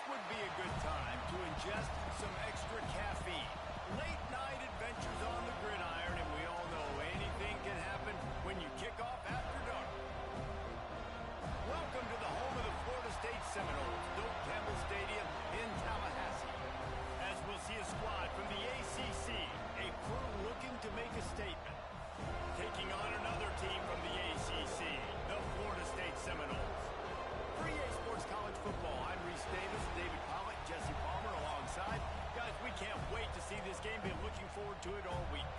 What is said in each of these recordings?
would be a good time to ingest some extra caffeine. Late night adventures on the gridiron, and we all know anything can happen when you kick off after dark. Welcome to the home of the Florida State Seminoles, Doak Campbell Stadium in Tallahassee. As we'll see a squad from the ACC, a crew looking to make a statement. Taking on another team from the ACC, the Florida State Seminoles. For EA Sports College Football, I'm Reese Davis, David Pollock, Jesse Palmer alongside. Guys, we can't wait to see this game. Been looking forward to it all week.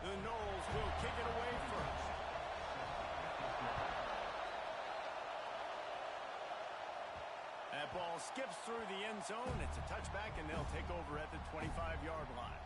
The Noles will kick it away first. That ball skips through the end zone. It's a touchback, and they'll take over at the 25-yard line.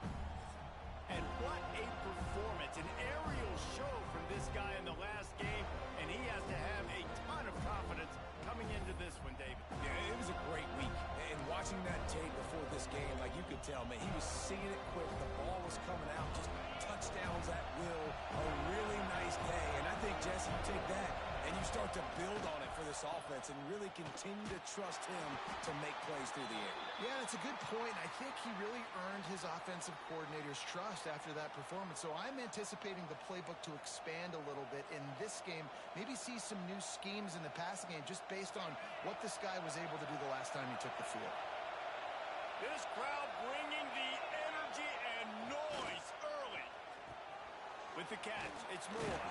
And what a performance, an aerial show from this guy in the last game, and he has to have a ton of confidence coming into this one, David. Yeah, it was a great week. And watching that tape before this game, like you could tell, man, he was seeing it quick. The ball was coming out, just touchdowns at will. A really nice day. And I think, Jesse, you take that and you start to build on it for this offense and really continue to trust him to make plays through the air. Yeah, that's a good point. I think he really earned his offensive coordinator's trust after that performance. So I'm anticipating the playbook to expand a little bit in this game. Maybe see some new schemes in the passing game just based on what this guy was able to do the last time he took the field. This crowd bringing the energy and noise early. With the catch, it's Moore.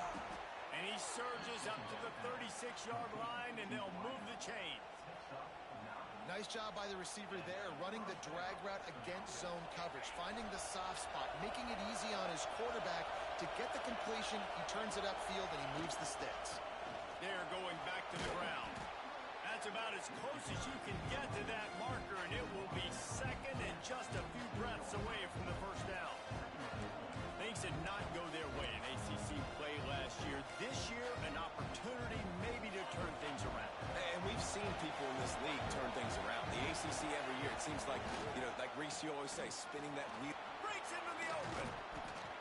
And he surges up to the 36-yard line, and they'll move the chains. Nice job by the receiver there, running the drag route against zone coverage, finding the soft spot, making it easy on his quarterback to get the completion. He turns it upfield, and he moves the sticks. They're going back to the ground. That's about as close as you can get to that marker, and it will be second and just a few breaths away from the first down. Things did not go their way in ACC play last year. This year, an opportunity maybe to turn things around. And we've seen people in this league turn things around. The ACC every year, it seems like, you know, like Reese, you always say, spinning that wheel. Breaks into the open.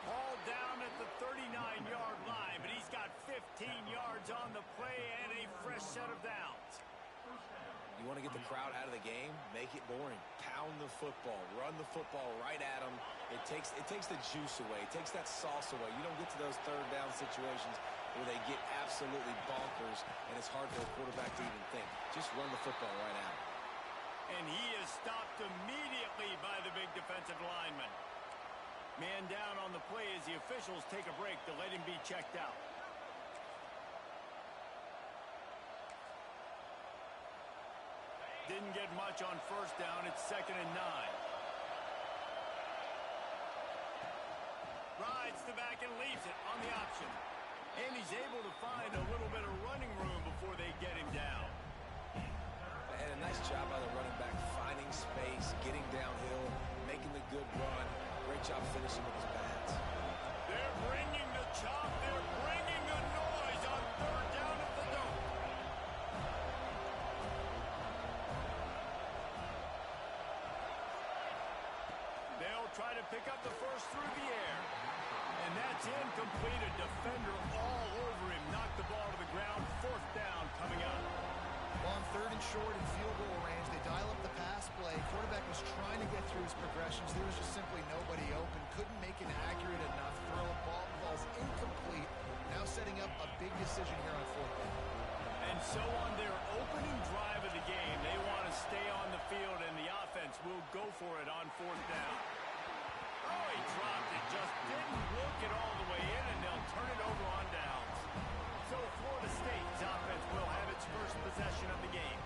Ball down at the 39-yard line, but he's got 15 yards on the play and a fresh set of downs. You want to get the crowd out of the game? Make it boring. Pound the football. Run the football right at them. It takes the juice away. It takes that sauce away. You don't get to those third down situations where they get absolutely bonkers, and it's hard for a quarterback to even think. Just run the football right at them. And he is stopped immediately by the big defensive lineman. Man down on the play as the officials take a break to let him be checked out. Didn't get much on first down. It's 2nd and 9. Rides the back and leaves it on the option. And he's able to find a little bit of running room before they get him down. And a nice job by the running back, finding space, getting downhill, making the good run. Great job finishing with his pads. They're bringing the chop. They're bringing the noise on third down at the Dome. They'll try to pick up the first through the air. And that's incomplete. A defender all over him. Knocked the ball to the ground. 4th down coming up. Well, on 3rd and short and field goal range, they dial up the pass play. Quarterback was trying to get through his progressions. There was just simply nobody open. Couldn't make an accurate enough throw. Ball falls incomplete. Now setting up a big decision here on 4th down. And so on their opening drive of the game, they want to stay on the field, and the offense will go for it on 4th down. Oh, he dropped it. Just didn't look it all the way in, and they'll turn it over on downs. So Florida State's offense will have its first possession of the game.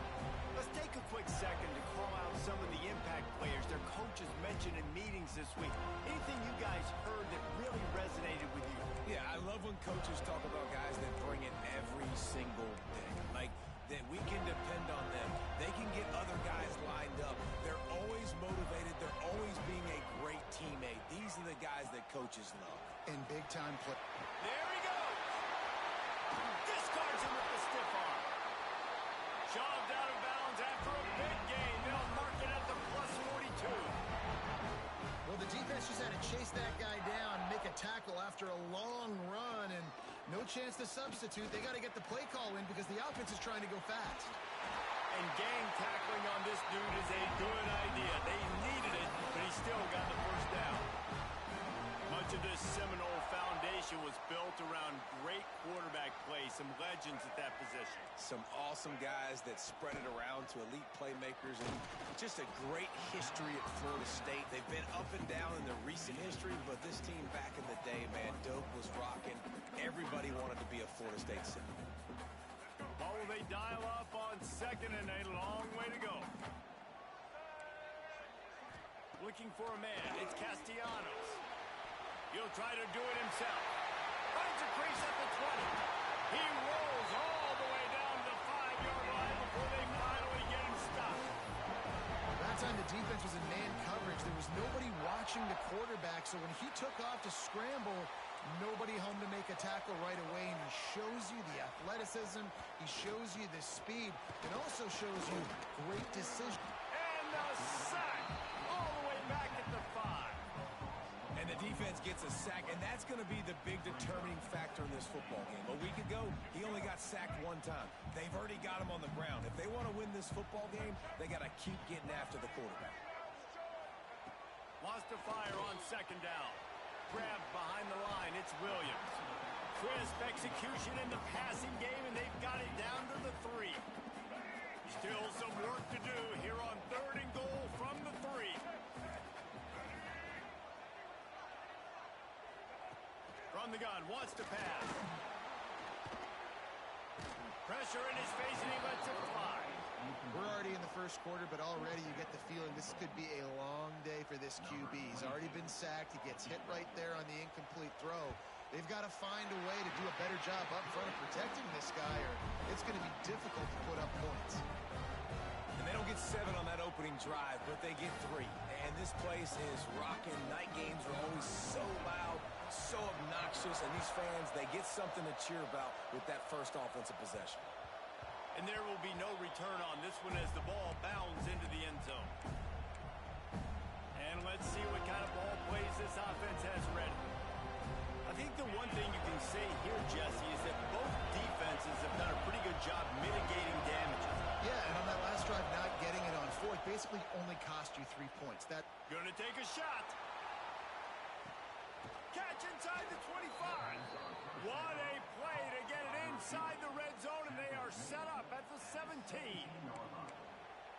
Let's take a quick second to call out some of the impact players their coaches mentioned in meetings this week. Anything you guys heard that really resonated with you? Yeah, I love when coaches talk about guys that bring it every single day. Like, that we can depend on them. They can get other guys lined up. They're always motivated. They're always being a great teammate. These are the guys that coaches love. In big-time play. There he goes. Discards him with the stiff arm. Shoved out of bounds after a big gain. They'll mark it at the +42. Well, the defense just had to chase that guy down, make a tackle after a long run, and no chance to substitute. They got to get the play call in because the offense is trying to go fast. And gang tackling on this dude is a good idea. They needed it, but he still got the first down. Much of this Seminole foundation was built around great quarterback play, some legends at that position. Some awesome guys that spread it around to elite playmakers, and just a great history at Florida State. They've been up and down in their recent history, but this team back in the day, man, dope was rocking. Everybody wanted to be a Florida State Seminole. Oh, they dial up on second and a long way to go. Looking for a man. It's Castellanos. He'll try to do it himself. Finds a crease at the 20. He rolls all the way down to the 5-yard line before they finally get him stopped. That time the defense was in man coverage. There was nobody watching the quarterback, so when he took off to scramble, nobody home to make a tackle right away, and he shows you the athleticism, he shows you the speed, and also shows you great decision. And the sack all the way back at the 5. And the defense gets a sack, and that's going to be the big determining factor in this football game. A week ago, he only got sacked one time. They've already got him on the ground. If they want to win this football game, they got to keep getting after the quarterback. Wants to fire on second down. Grabbed behind the line, it's Williams. Crisp execution in the passing game, and they've got it down to the 3. Still some work to do here on 3rd and goal from the 3. From the gun, wants to pass. Pressure in his face, and he lets it fly. We're already in the first quarter, but already you get the feeling this could be a long day for this QB. He's already been sacked. He gets hit right there on the incomplete throw. They've got to find a way to do a better job up front of protecting this guy, or it's going to be difficult to put up points. And they don't get 7 on that opening drive, but they get 3. And this place is rocking. Night games are always so loud, so obnoxious, and these fans, they get something to cheer about with that first offensive possession. And there will be no return on this one as the ball bounds into the end zone. And let's see what kind of ball plays this offense has ready. I think the one thing you can say here, Jesse, is that both defenses have done a pretty good job mitigating damages. Yeah, and on that last drive, not getting it on 4th basically only cost you 3 points. That Gonna take a shot. Catch inside the 25. What a play to get it inside the red zone, and they are set up at the 17.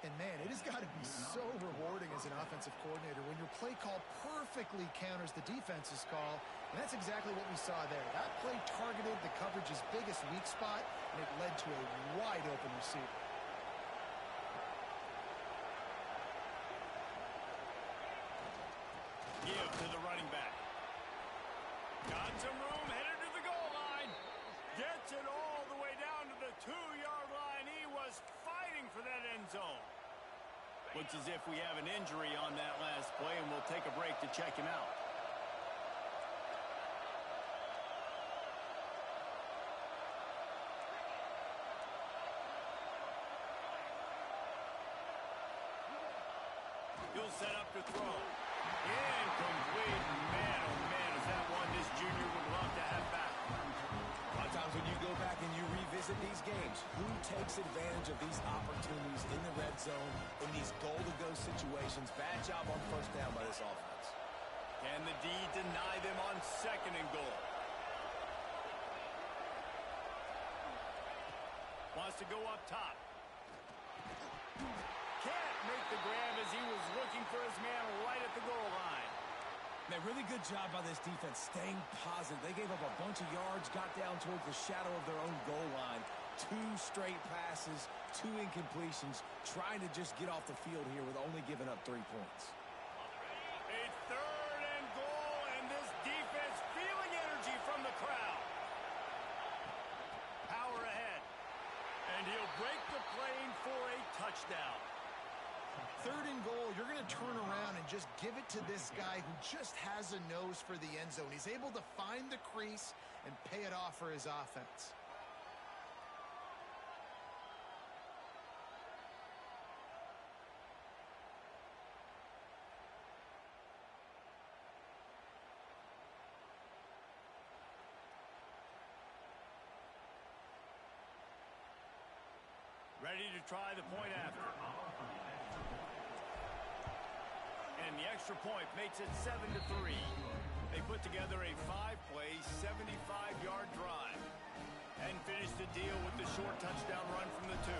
And, man, it has got to be so rewarding as an offensive coordinator when your play call perfectly counters the defense's call, and that's exactly what we saw there. That play targeted the coverage's biggest weak spot, and it led to a wide-open receiver. Give to the running back. Got some room, headed to the goal line. Gets it all the way down to the 2-yard line. He was fighting for that end zone. Looks as if we have an injury on that last play, and we'll take a break to check him out. He'll set up to throw. Incomplete. Man, oh man, is that one this junior would love to have back. A lot of times when you go back and you revisit these games, who takes advantage of these opportunities in the red zone, in these goal-to-go situations? Bad job on first down by this offense. Can the D deny them on 2nd and goal? Wants to go up top. Can't make the grab as he was looking for his man right at the goal line. Man, really good job by this defense staying positive. They gave up a bunch of yards, got down towards the shadow of their own goal line. 2 straight passes, 2 incompletions, trying to just get off the field here with only giving up 3 points. A 3rd and goal, and this defense feeling energy from the crowd. Power ahead. And he'll break the plane for a touchdown. 3rd and goal, you're going to turn around and just give it to this guy who just has a nose for the end zone. He's able to find the crease and pay it off for his offense. Ready to try the point after. And the extra point makes it 7-3. They put together a 5-play, 75-yard drive and finish the deal with the short touchdown run from the 2.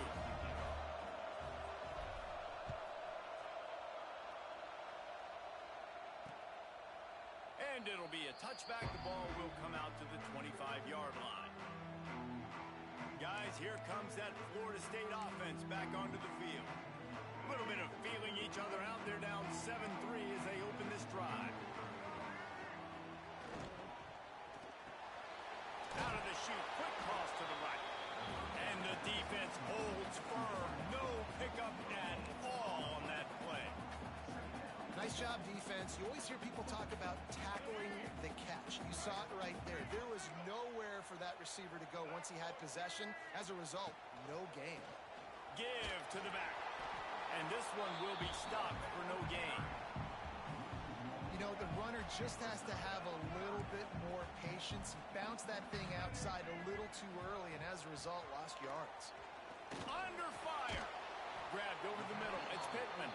And it'll be a touchback. The ball will come out to the 25-yard line. Guys, here comes that Florida State offense back onto the field. A little bit of feeling each other out. They're down 7-3 as they open this drive. Out of the chute, quick cross to the right. And the defense holds firm. No pickup at all on that play. Nice job, defense. You always hear people talk about tackling the catch. You saw it right there. There was nowhere for that receiver to go once he had possession. As a result, no gain. Give to the back. And this one will be stopped for no gain. You know, the runner just has to have a little bit more patience. He bounced that thing outside a little too early, and as a result, lost yards. Under fire. Grabbed over the middle. It's Pittman.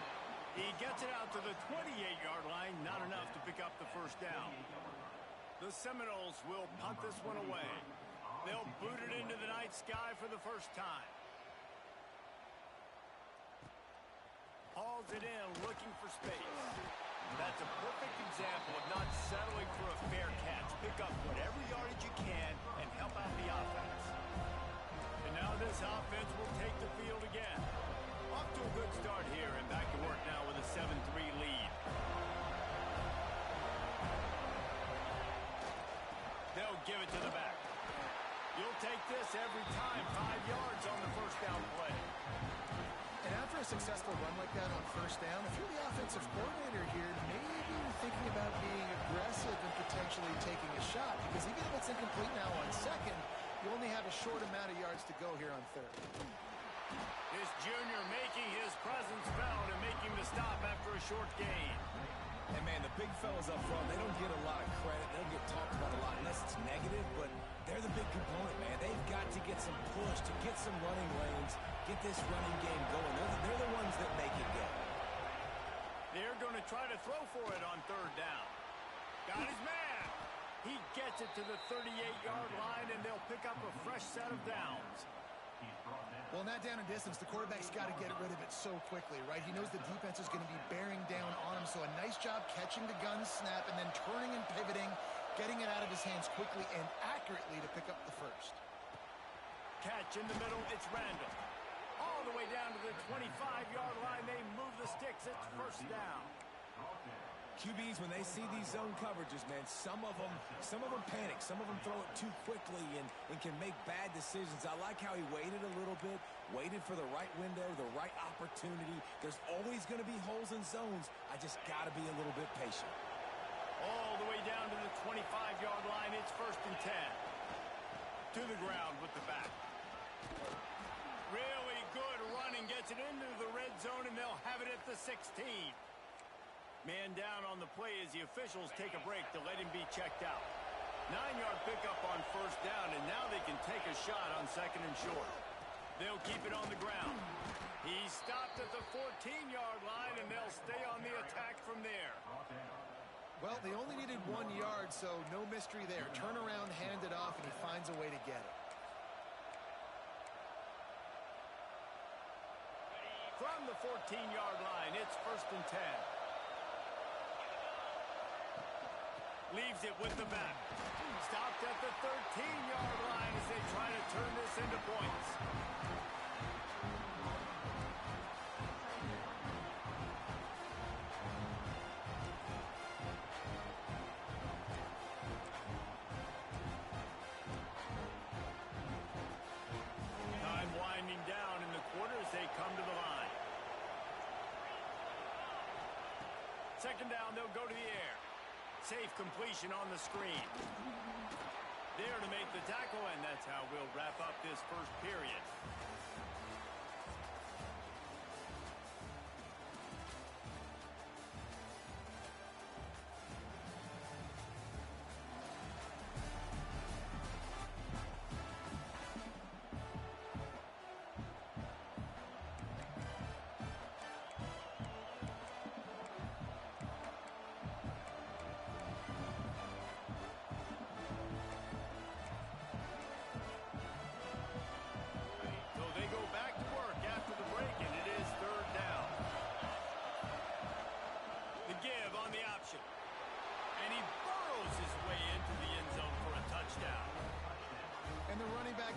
He gets it out to the 28-yard line. Not enough to pick up the first down. The Seminoles will punt this one away. They'll boot it into the night sky for the first time. Hauls it in, looking for space. That's a perfect example of not settling for a fair catch. Pick up whatever yardage you can and help out the offense. And now this offense will take the field again. Off to a good start here and back to work now with a 7-3 lead. They'll give it to the back. You'll take this every time. 5 yards on the first down play. And after a successful run like that on first down, if you're the offensive coordinator here, maybe you're thinking about being aggressive and potentially taking a shot, because even if it's incomplete now on second, you only have a short amount of yards to go here on third. This junior making his presence felt and making the stop after a short gain. And, man, the big fellas up front, they don't get a lot of credit. They don't get talked about a lot unless it's negative, but they're the big component, man. They've got to get some push, to get some running lanes, get this running game going. They're the ones that make it go. They're going to try to throw for it on third down. Got his man. He gets it to the 38-yard line, and they'll pick up a fresh set of downs. Well, not down in distance, the quarterback's got to get rid of it so quickly, right? He knows the defense is going to be bearing down on him, so a nice job catching the gun snap and then turning and pivoting, getting it out of his hands quickly and accurately to pick up the first. Catch in the middle, it's Randall. All the way down to the 25-yard line, they move the sticks, it's first down. QBs, when they see these zone coverages, man, some of them panic. Some of them throw it too quickly and can make bad decisions. I like how he waited a little bit, waited for the right window, the right opportunity. There's always going to be holes in zones. I just got to be a little bit patient. All the way down to the 25-yard line, it's first and 10. To the ground with the back. Really good running, gets it into the red zone, and they'll have it at the 16. Man down on the play as the officials take a break to let him be checked out. 9-yard pickup on first down, and now they can take a shot on second and short. They'll keep it on the ground. He stopped at the 14-yard line, and they'll stay on the attack from there. Well, they only needed 1 yard, so no mystery there. Turn around, hand it off, and he finds a way to get it. From the 14-yard line, it's first and 10. Leaves it with the back. Stopped at the 13-yard line as they try to turn this into points. Time winding down in the quarter as they come to the line. Second down, they'll go to the air. Safe completion on the screen. There to make the tackle, and that's how we'll wrap up this first period.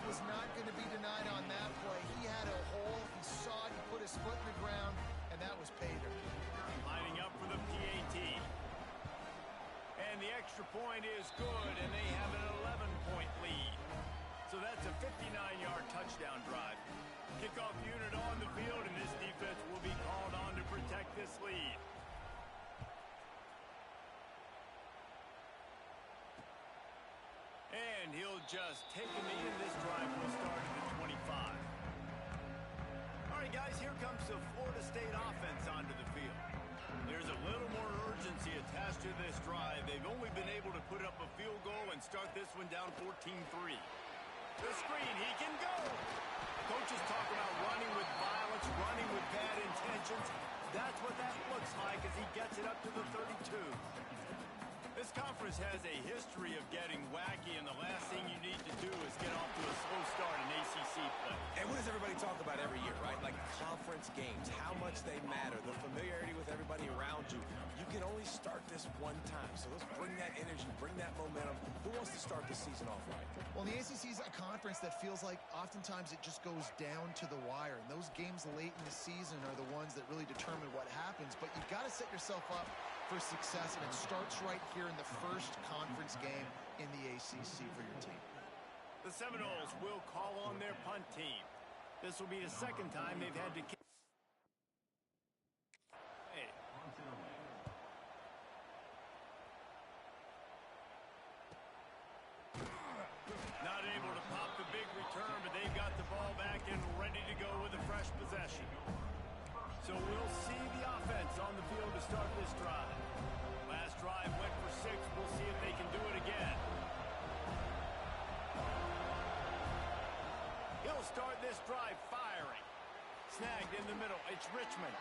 was not going to be denied on that play. He had a hole. He saw it. He put his foot in the ground, and that was pay dirt. Lining up for the PAT. And the extra point is good, and they have an 11-point lead. So that's a 59-yard touchdown drive. Kickoff unit on the field, and this defense will be called on to protect this lead. And he'll just take a knee, and this drive will start at the 25. All right, guys, here comes the Florida State offense onto the field. There's a little more urgency attached to this drive. They've only been able to put up a field goal and start this one down 14-3. The screen, he can go. Coaches talk about running with violence, running with bad intentions. That's what that looks like as he gets it up to the 32. This conference has a history of getting wacky, and the last thing you need to do is get off to a slow start in ACC play. And what does everybody talk about every year, right? Like conference games, how much they matter, the familiarity with everybody around you. You can only start this one time, so let's bring that energy, bring that momentum. Who wants to start the season off right? Well, the ACC is a conference that feels like oftentimes it just goes down to the wire. And those games late in the season are the ones that really determine what happens. But you've got to set yourself up for success, and it starts right here in the first conference game in the ACC for your team. The Seminoles will call on their punt team. This will be the second time they've had to kick. Hey. Not able to pop the big return, but they've got the ball back and ready to go with a fresh possession. So we'll see the offense on the field to start this drive. Last drive went for 6. We'll see if they can do it again. He'll start this drive firing. Snagged in the middle. It's Richmond.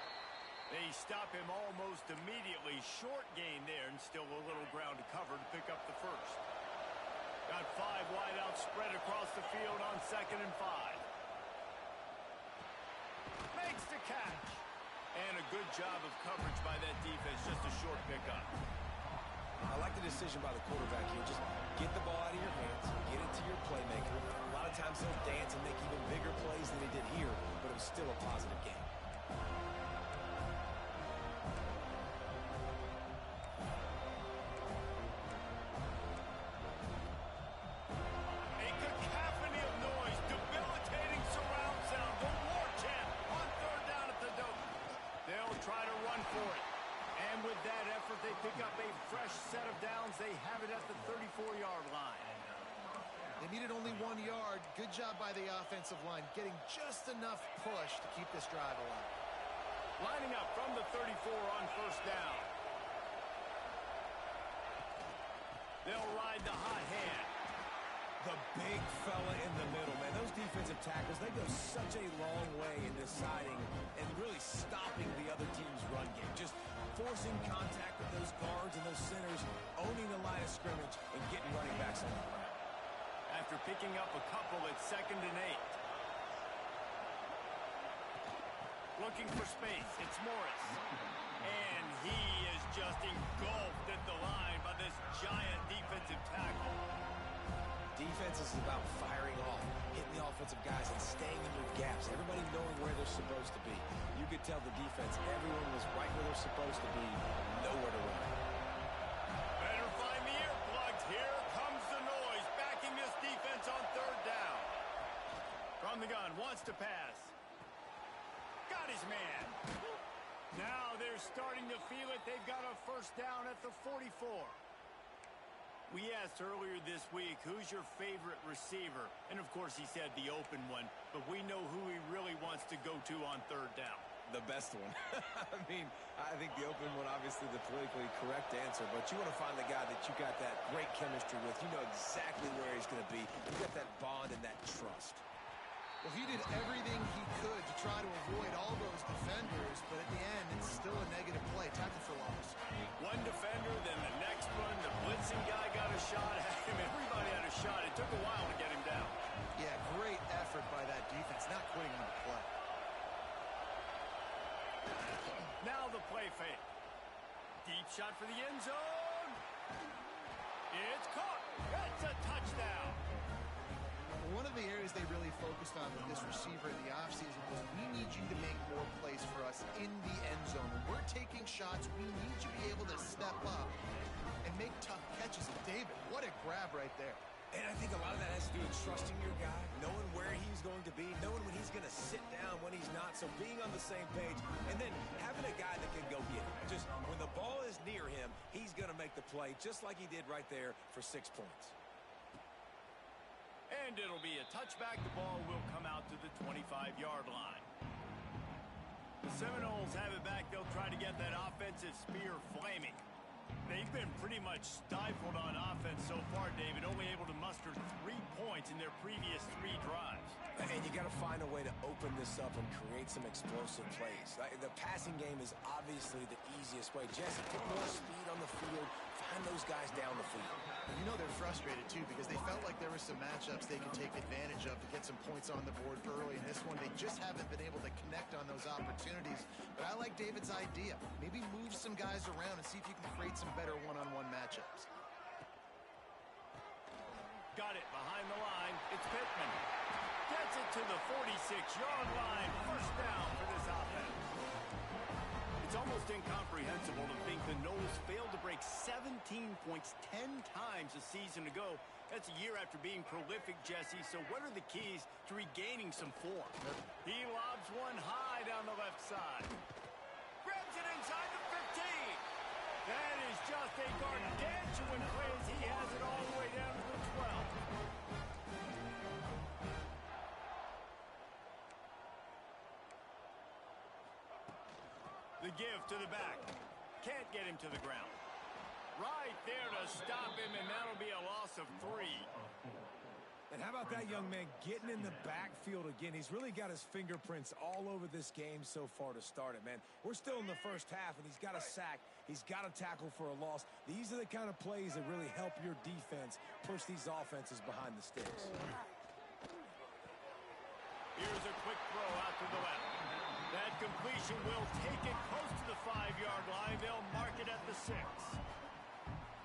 They stop him almost immediately. Short gain there, and still a little ground to cover to pick up the first. Got 5 wide out spread across the field on 2nd and 5. Makes the catch. And a good job of coverage by that defense, just a short pickup. I like the decision by the quarterback here. Just get the ball out of your hands, get it to your playmaker. A lot of times he'll dance and make even bigger plays than he did here, but it was still a positive game. A cacophony of noise, debilitating surround sound. The war chant on 3rd down at the dope. They'll try to run for it. And with that effort, they pick up a fresh set of downs. They have it at the 34-yard line. They needed only 1 yard. Good job by the offensive line, getting just enough push to keep this drive alive. Lining up from the 34 on 1st down. They'll ride the hot hand. The big fella in the middle, man. Those defensive tackles, they go such a long way in deciding and really stopping the other team's run game. Just forcing contact with those guards and those centers, owning the line of scrimmage, and getting running backs on the ground. After picking up a couple, it's 2nd and 8. Looking for space, it's Morris. And he is just engulfed at the line by this giant defensive tackle. Defense is about firing off, hitting the offensive guys, and staying in your gaps. Everybody knowing where they're supposed to be. You could tell the defense, everyone was right where they're supposed to be, nowhere to run. Better find the earplugs. Here comes the noise, backing this defense on 3rd down. From the gun, wants to pass. Got his man. Now they're starting to feel it. They've got a 1st down at the 44. We asked earlier this week, who's your favorite receiver? And, of course, he said the open one. But we know who he really wants to go to on 3rd down. The best one. I mean, I think the open one, obviously the politically correct answer. But you want to find the guy that you got that great chemistry with. You know exactly where he's going to be. You got that bond and that trust. Well, he did everything he could to try to avoid all those defenders, but at the end, it's still a negative play. Tackle for loss. One defender, then the next one. The blitzing guy got a shot at him. Everybody had a shot. It took a while to get him down. Yeah, great effort by that defense, not quitting on the play. Now the play fake. Deep shot for the end zone. It's caught. It's a touchdown. One of the areas they really focused on with this receiver in the offseason was we need you to make more plays for us in the end zone. When we're taking shots, we need you to be able to step up and make tough catches. And David, what a grab right there. And I think a lot of that has to do with trusting your guy, knowing where he's going to be, knowing when he's going to sit down, when he's not, so being on the same page, and then having a guy that can go get it. Just when the ball is near him, he's going to make the play, just like he did right there for 6 points. And it'll be a touchback. The ball will come out to the 25-yard line. The Seminoles have it back. They'll try to get that offensive spear flaming. They've been pretty much stifled on offense so far, David, only able to muster 3 points in their previous 3 drives. And you got to find a way to open this up and create some explosive plays. The passing game is obviously the easiest way. Jesse, put more speed on the field. Find those guys down the field. You know they're frustrated, too, because they felt like there were some matchups they could take advantage of to get some points on the board early. In this one, they just haven't been able to connect on those opportunities. But I like David's idea. Maybe move some guys around and see if you can create some better one-on-one matchups. Got it behind the line. It's Pittman. Gets it to the 46-yard line. First down for this offense. It's almost incomprehensible to think the Noles failed to break 17 points 10 times a season ago. That's a year after being prolific, Jesse. So what are the keys to regaining some form? He lobs one high down the left side. Grabs it inside the 15. That is just a gargantuan play as he has it all the way down to the 12. The give to the back. Can't get him to the ground. Right there to stop him, and that'll be a loss of 3. And how about that young man getting in the backfield again? He's really got his fingerprints all over this game so far to start it, man. We're still in the first half, and he's got a sack. He's got a tackle for a loss. These are the kind of plays that really help your defense push these offenses behind the sticks. Here's a quick throw out to the left. That completion will take it close to the 5-yard line. They'll mark it at the 6.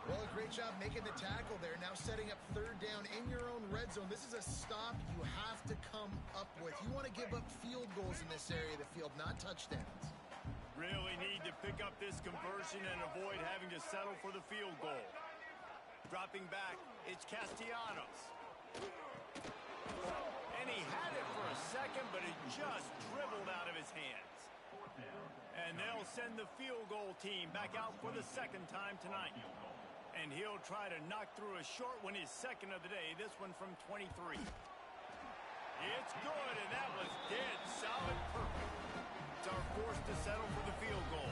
Well, a great job making the tackle there. Now setting up third down in your own red zone. This is a stop you have to come up with. You want to give up field goals in this area of the field, not touchdowns. Really need to pick up this conversion and avoid having to settle for the field goal. Dropping back, it's Castellanos. And he had it for a second, but it just dribbled out of his hands. And they'll send the field goal team back out for the second time tonight. And he'll try to knock through a short one, his second of the day, this one from 23. It's good, and that was dead solid perfect. It's our force to settle for the field goal.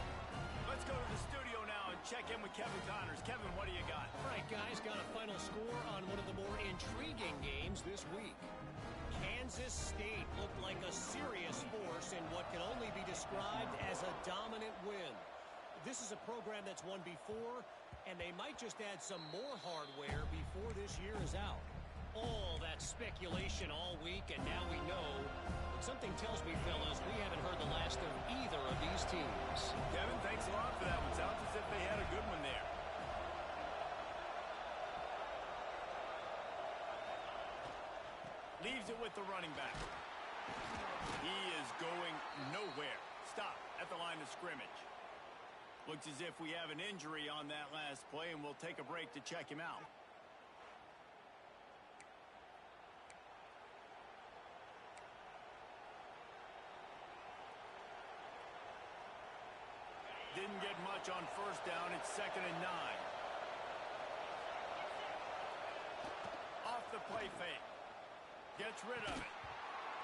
Let's go to the studio now and check in with Kevin Connors. Kevin, what do you got? All right, guys, got a final score on one of the more intriguing games this week. Kansas State looked like a serious force in what can only be described as a dominant win. This is a program that's won before, and they might just add some more hardware before this year is out. All that speculation all week, and now we know. But something tells me, fellas, we haven't heard the last of either of these teams. Kevin, thanks a lot for that one. Sounds as if they had a good one there. Leaves it with the running back. He is going nowhere. Stop at the line of scrimmage. Looks as if we have an injury on that last play, and we'll take a break to check him out. Didn't get much on first down. It's 2nd and 9. Off the play fake. Gets rid of it.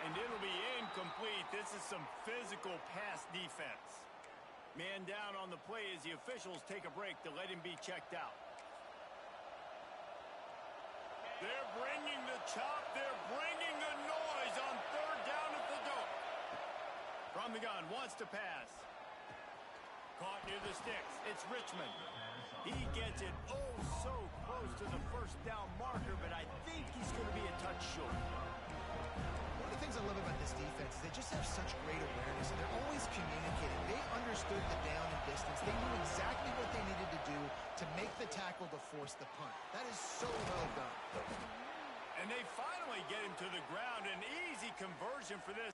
And it'll be incomplete. This is some physical pass defense. Man down on the play as the officials take a break to let him be checked out. They're bringing the chop. They're bringing the noise on 3rd down at the door. From the gun, wants to pass. Caught near the sticks. It's Richmond. He gets it oh so close to the 1st down marker, but I think he's going to be a touch short. One of the things I love about this defense is they just have such great awareness, and they're always communicating. They understood the down and distance. They knew exactly what they needed to do to make the tackle to force the punt. That is so well done. And they finally get him to the ground. An easy conversion for this.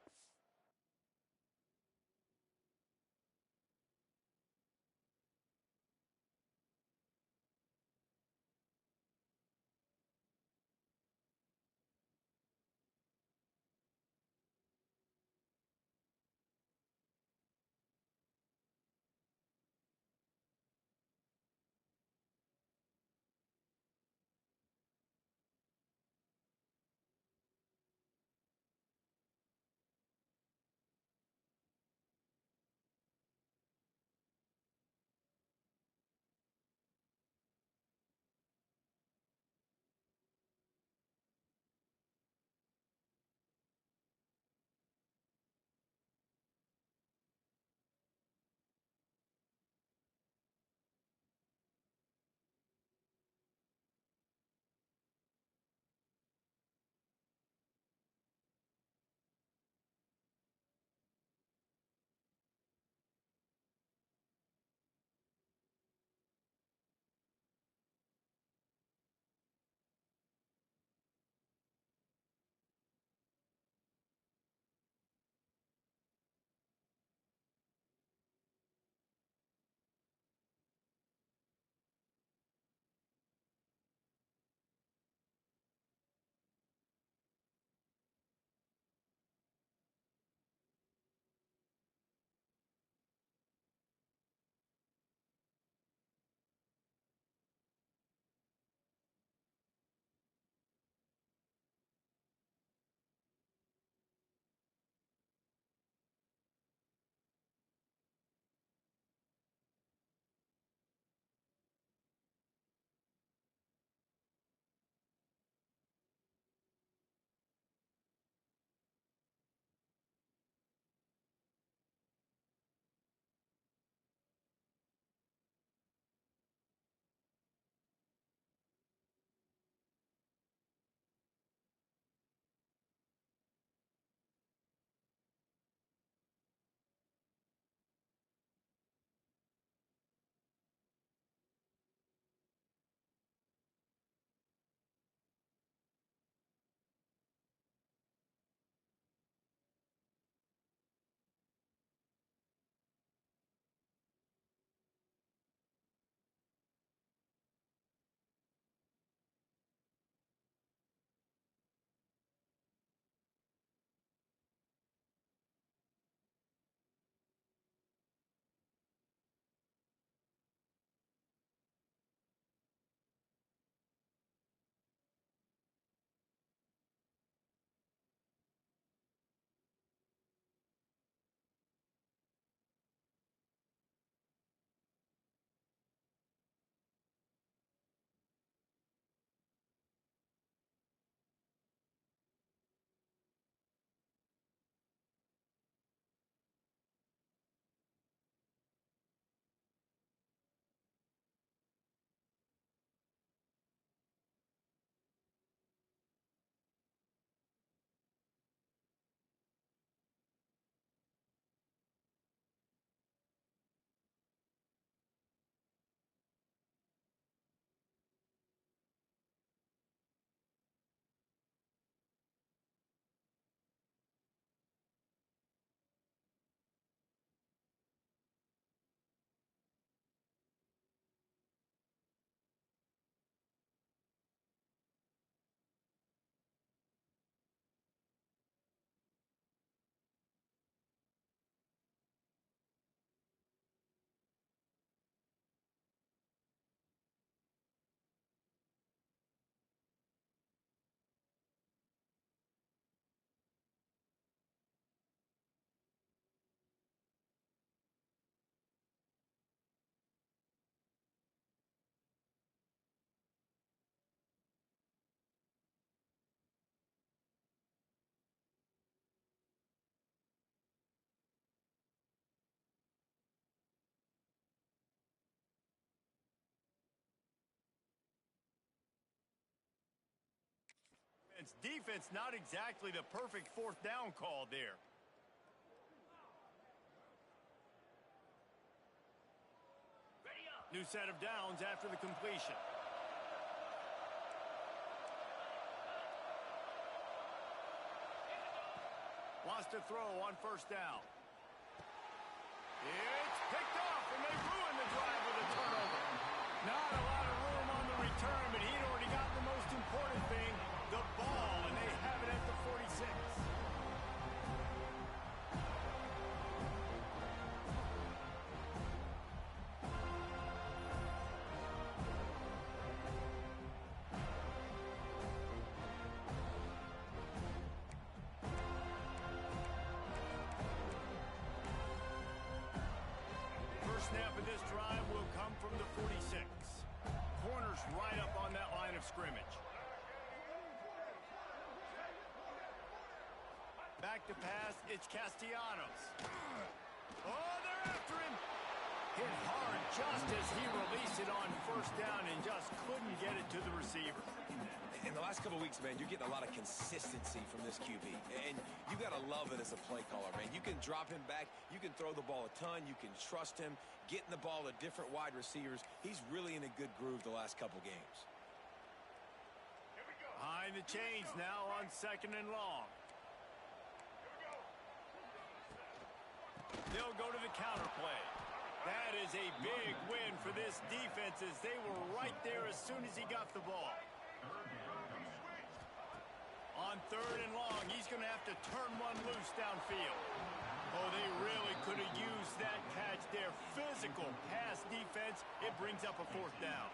Defense, not exactly the perfect fourth down call there. New set of downs after the completion. to throw on first down. It's picked off, and they ruin the drive with a turnover. Not a lot of room on the return, but he'd already got the most important thing, the ball, and they have it at the 46. Snap of this drive will come from the 46. Corner's right up on that line of scrimmage. Back to pass, it's Castellanos. Oh, they're after him. Hit hard just as he released it on first down and just couldn't get it to the receiver. In the last couple of weeks, man, you're getting a lot of consistency from this QB. And you got to love it as a play caller, man. You can drop him back. You can throw the ball a ton. You can trust him, getting the ball to different wide receivers. He's really in a good groove the last couple games. Behind the chains now on 2nd and long. They'll go to the counter play. That is a big win for this defense as they were right there as soon as he got the ball. On 3rd and long, he's going to have to turn one loose downfield. Oh, they really could have used that catch there. Physical pass defense. It brings up a 4th down.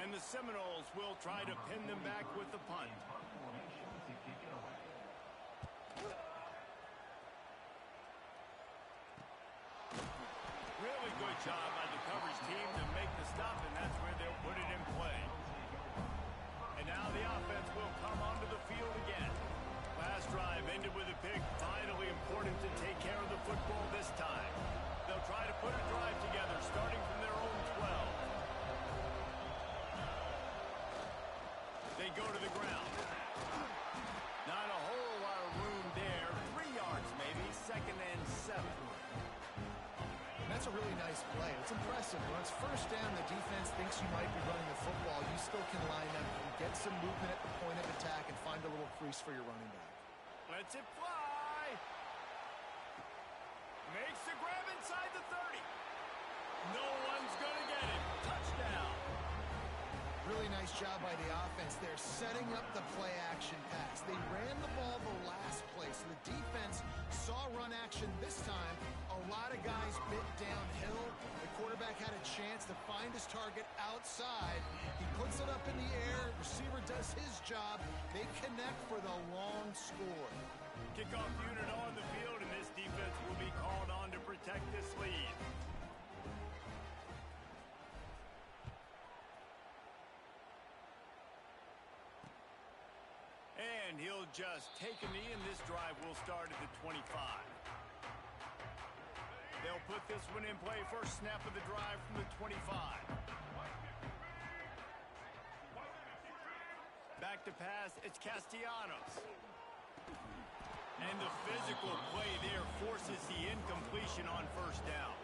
And the Seminoles will try to pin them back with the punt. Really good job by the coverage team to make the stop, and that's where they'll put it in play. And now the offense will come onto the field again. Last drive ended with a pick. Vitally important to take care of the football this time. They'll try to put a drive together, starting from their own 12. They go to the ground. Not a whole lot of room there. 3 yards maybe. 2nd and 7. That's a really nice play. It's impressive. When it's first down, the defense thinks you might be running the football. You still can line up and get some movement at the point of attack and find a little crease for your running back. Lets it fly. Makes the grab inside the 30. No one's going to get him. Touchdown. Really nice job by the offense there, setting up the play-action pass. They ran the ball the last play, so the defense saw run action this time. A lot of guys bit downhill. The quarterback had a chance to find his target outside. He puts it up in the air. Receiver does his job. They connect for the long score. Kickoff unit on the field, and this defense will be called on to protect this lead. And he'll just take a knee, and this drive will start at the 25. They'll put this one in play. First snap of the drive from the 25. Back to pass, it's Castellanos. And the physical play there forces the incompletion on first down.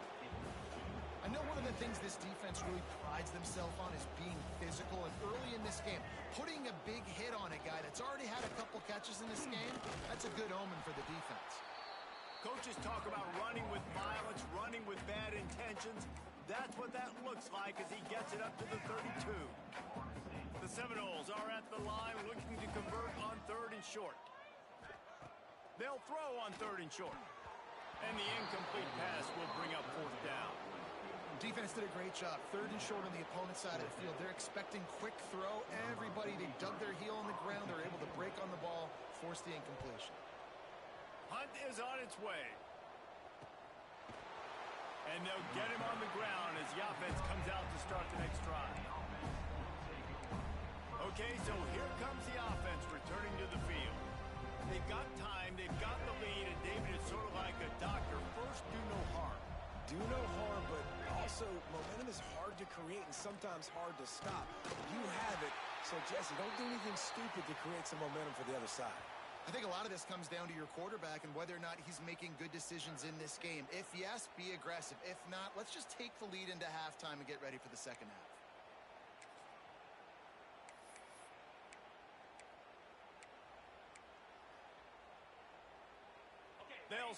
I know one of the things this defense really prides themselves on is being physical, and early in this game, putting a big hit on a guy that's already had a couple catches in this game, that's a good omen for the defense. Coaches talk about running with violence, running with bad intentions. That's what that looks like as he gets it up to the 32. The Seminoles are at the line looking to convert on 3rd and short. They'll throw on 3rd and short. And the incomplete pass will bring up 4th down. Defense did a great job. 3rd and short on the opponent's side of the field. They're expecting quick throw. Everybody, they dug their heel on the ground. They're able to break on the ball, force the incompletion. Hunt is on its way. And they'll get him on the ground as the offense comes out to start the next drive. Okay, so here comes the offense returning to the field. They've got time, they've got the lead, and David is sort of like a doctor. First, do no harm. Do no harm, but also momentum is hard to create and sometimes hard to stop. You have it, so Jesse, don't do anything stupid to create some momentum for the other side. I think a lot of this comes down to your quarterback and whether or not he's making good decisions in this game. If yes, be aggressive. If not, let's just take the lead into halftime and get ready for the second half.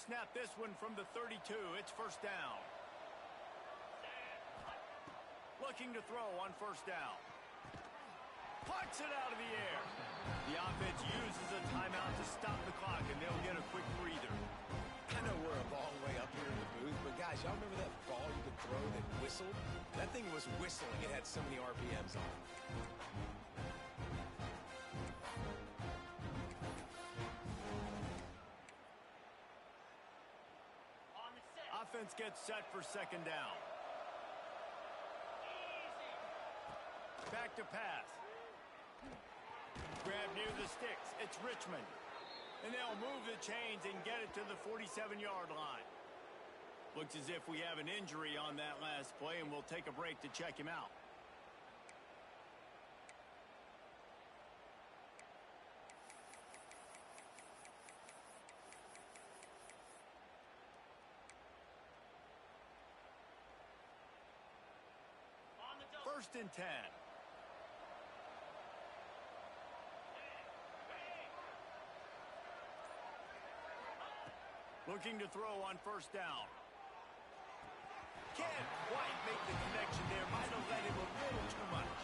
snap this one from the 32. It's first down. Looking to throw on first down. Puts it out of the air. The offense uses a timeout to stop the clock, and they'll get a quick breather. I know we're a long way up here in the booth, but guys, y'all remember that ball you could throw that whistled? That thing was whistling. It had so many RPMs on it. Offense gets set for second down. Back to pass. Grab near the sticks. It's Richmond. And they'll move the chains and get it to the 47-yard line. Looks as if we have an injury on that last play, and we'll take a break to check him out. First and 10. Looking to throw on first down. Can't quite make the connection there. Might have let him a little too much.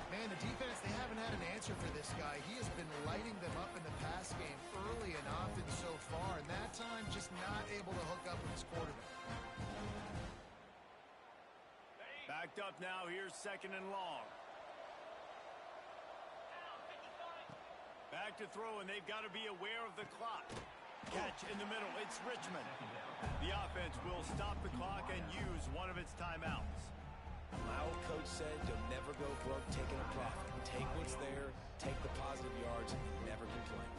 Man, the defense, they haven't had an answer for this guy. He has been lighting them up in the pass game early and often so far, and that time just not able to hook up with his quarterback. Backed up now. Here's second and long. Back to throw, and they've got to be aware of the clock. Catch in the middle. It's Richmond. The offense will stop the clock and use one of its timeouts. My old coach said you'll never go broke taking a profit. Take what's there, take the positive yards, and never complain.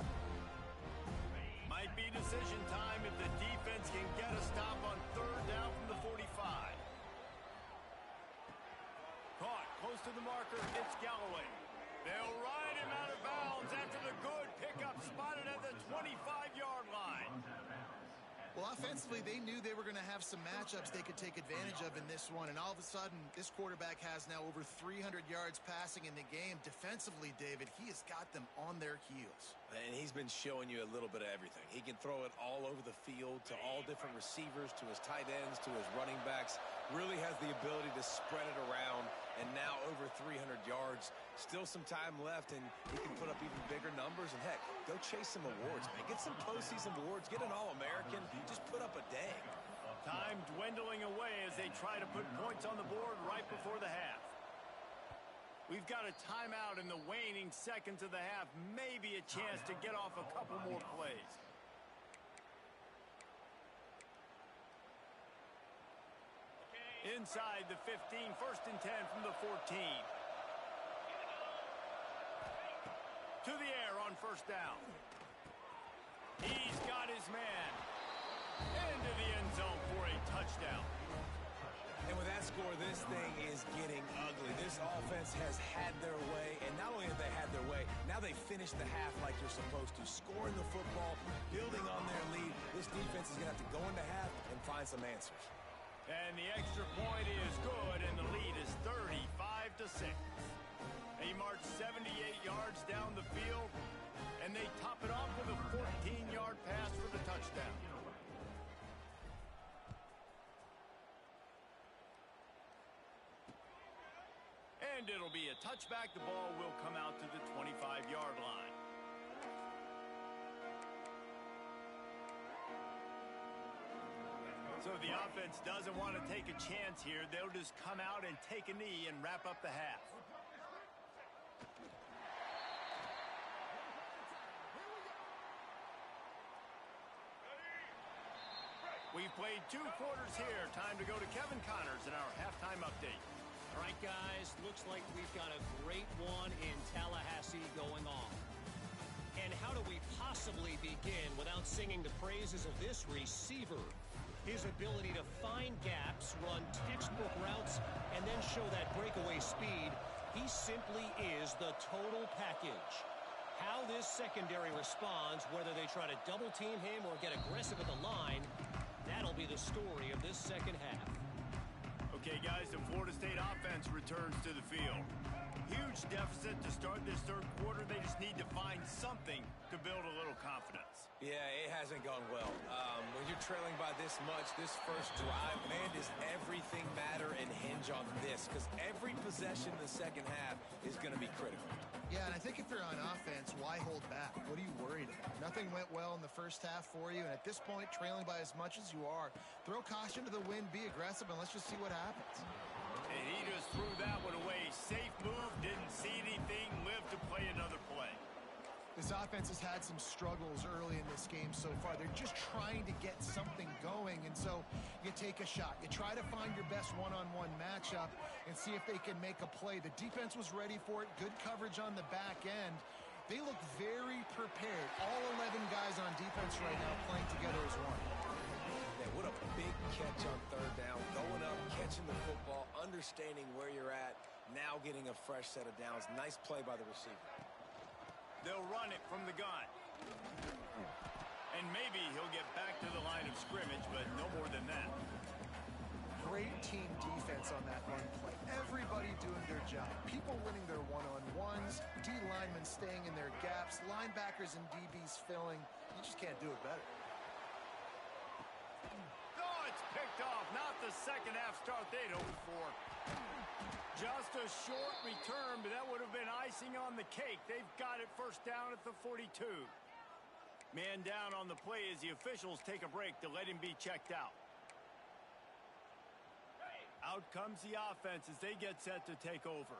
Might be decision time if the defense can get a stop on third down from the 45. Caught close to the marker. It's Galloway. They'll ride him out of bounds after the good pickup spotted at the 25-yard line. Well, offensively, they knew they were going to have some matchups they could take advantage of in this one, and all of a sudden, this quarterback has now over 300 yards passing in the game. Defensively, David, he has got them on their heels. And he's been showing you a little bit of everything. He can throw it all over the field to all different receivers, to his tight ends, to his running backs. Really has the ability to spread it around, and now over 300 yards. Still some time left, and he can put up even bigger numbers. And, heck, go chase some awards, man. Get some postseason awards. Get an All-American. Just put up a day. Time dwindling away as they try to put points on the board right before the half. We've got a timeout in the waning seconds of the half. Maybe a chance to get off a couple more plays. Inside the 15, first and 10 from the 14. To the air on first down. He's got his man. Into the end zone for a touchdown. And with that score, this thing is getting ugly. This offense has had their way, and not only have they had their way, now they finished the half like they're supposed to, scoring the football, building on their lead. This defense is going to have to go into half and find some answers. And the extra point is good, and the lead is 35-6. They march 78 yards down the field, and they top it off with a 14-yard pass for the touchdown. And it'll be a touchback. The ball will come out to the 25-yard line. So the offense doesn't want to take a chance here. They'll just come out and take a knee and wrap up the half. We've played 2 quarters here. Time to go to Kevin Connors in our halftime update. All right, guys, looks like we've got a great one in Tallahassee going on. And how do we possibly begin without singing the praises of this receiver? His ability to find gaps, run textbook routes, and then show that breakaway speed, he simply is the total package. How this secondary responds, whether they try to double team him or get aggressive at the line, that'll be the story of this second half. Okay, guys, the Florida State offense returns to the field. Huge deficit to start this third quarter. They just need to find something to build a little confidence. Yeah, it hasn't gone well. When you're trailing by this much, this first drive, man, does everything matter and hinge on this? Because every possession in the second half is going to be critical. Yeah, and I think if you're on offense, why hold back? What are you worried about? Nothing went well in the first half for you, and at this point, trailing by as much as you are, throw caution to the wind, be aggressive, and let's just see what happens. And he just threw that one away. Safe move, didn't see anything, lived to play another play. This offense has had some struggles early in this game so far. They're just trying to get something going, and so you take a shot. You try to find your best one-on-one matchup and see if they can make a play. The defense was ready for it. Good coverage on the back end. They look very prepared. All 11 guys on defense right now playing together as one. Yeah, what a big catch on third down. Going up, catching the football, understanding where you're at, now getting a fresh set of downs. Nice play by the receiver. They'll run it from the gun. And maybe he'll get back to the line of scrimmage, but no more than that. Great team defense on that run play. Everybody doing their job. People winning their one-on-ones, D linemen staying in their gaps, linebackers and DBs filling. You just can't do it better. Oh, it's picked off. Not the second half start they'd hoped for. Just a short return, but that would have been icing on the cake. They've got it first down at the 42. Man down on the play as the officials take a break to let him be checked out. Out comes the offense as they get set to take over.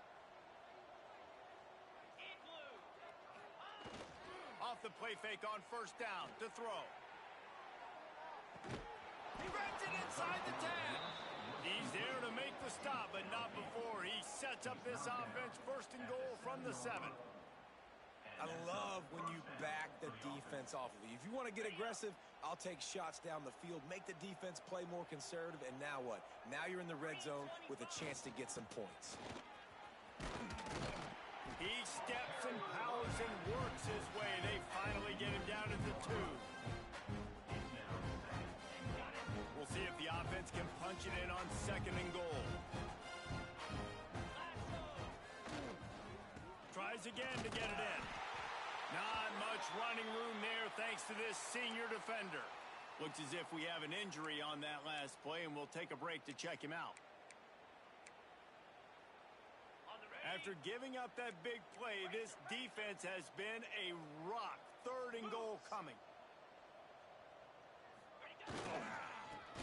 Off the play fake on first down to throw. He runs it inside the 10. He's there to make the stop, but not before. He sets up this offense first and goal from the 7. I love when you back the defense off of you. If you want to get aggressive, I'll take shots down the field, make the defense play more conservative, and now what? Now you're in the red zone with a chance to get some points. He steps and powers and works his way. They finally get him down at the 2. We'll see if the offense can punch it in on second and goal. Tries again to get it in. Not much running room there thanks to this senior defender. Looks as if we have an injury on that last play, and we'll take a break to check him out. After giving up that big play, this defense has been a rock. Third and goal coming.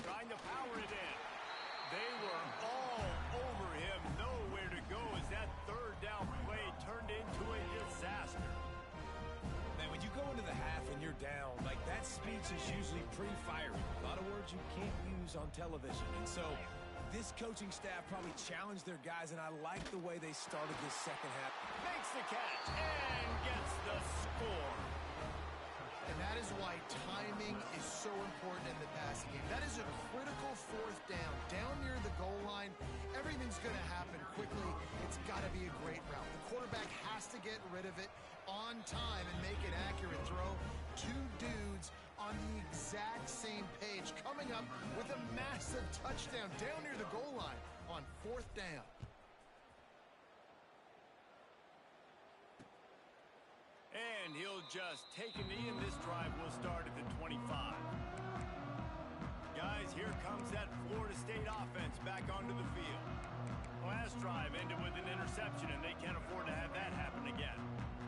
Trying to power it in. They were all over him. Nowhere to go as that third down play turned into a disaster. Man, when you go into the half and you're down, like that speech is usually pretty fiery. A lot of words you can't use on television. And so this coaching staff probably challenged their guys, and I like the way they started this second half. Makes the catch and gets the score. And that is why timing is so important in the passing game. That is a critical fourth down. Down near the goal line, everything's going to happen quickly. It's got to be a great route. The quarterback has to get rid of it on time and make an accurate throw. Two dudes on the exact same page coming up with a massive touchdown down near the goal line on fourth down. And he'll just take a knee, and this drive will start at the 25. Guys, here comes that Florida State offense back onto the field. Last drive ended with an interception, and they can't afford to have that happen again.